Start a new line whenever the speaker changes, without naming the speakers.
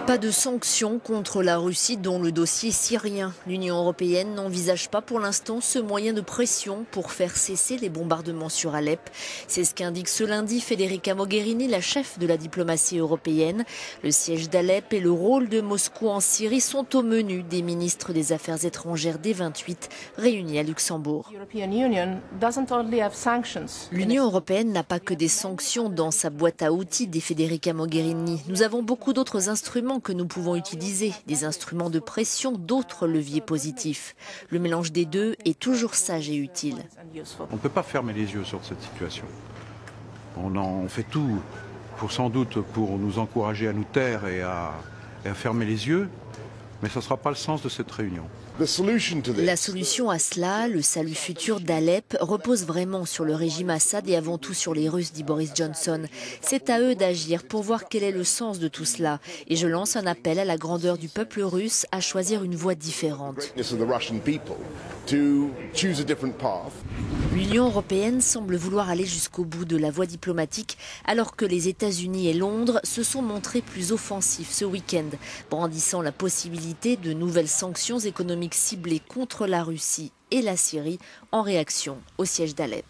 Pas de sanctions contre la Russie dont le dossier syrien. L'Union européenne n'envisage pas pour l'instant ce moyen de pression pour faire cesser les bombardements sur Alep. C'est ce qu'indique ce lundi Federica Mogherini, la chef de la diplomatie européenne. Le siège d'Alep et le rôle de Moscou en Syrie sont au menu des ministres des Affaires étrangères des 28 réunis à Luxembourg. L'Union européenne n'a pas que des sanctions dans sa boîte à outils, dit Federica Mogherini. Nous avons beaucoup d'autres instruments que nous pouvons utiliser, des instruments de pression, d'autres leviers positifs. Le mélange des deux est toujours sage et utile.
On ne peut pas fermer les yeux sur cette situation. On fait tout sans doute pour nous encourager à nous taire et à fermer les yeux, mais ce ne sera pas le sens de cette réunion.
La solution à cela, le salut futur d'Alep, repose vraiment sur le régime Assad et avant tout sur les Russes, dit Boris Johnson. C'est à eux d'agir pour voir quel est le sens de tout cela. Et je lance un appel à la grandeur du peuple russe à choisir une voie différente. L'Union européenne semble vouloir aller jusqu'au bout de la voie diplomatique alors que les États-Unis et Londres se sont montrés plus offensifs ce week-end, brandissant la possibilité de nouvelles sanctions économiques ciblées contre la Russie et la Syrie en réaction au siège d'Alep.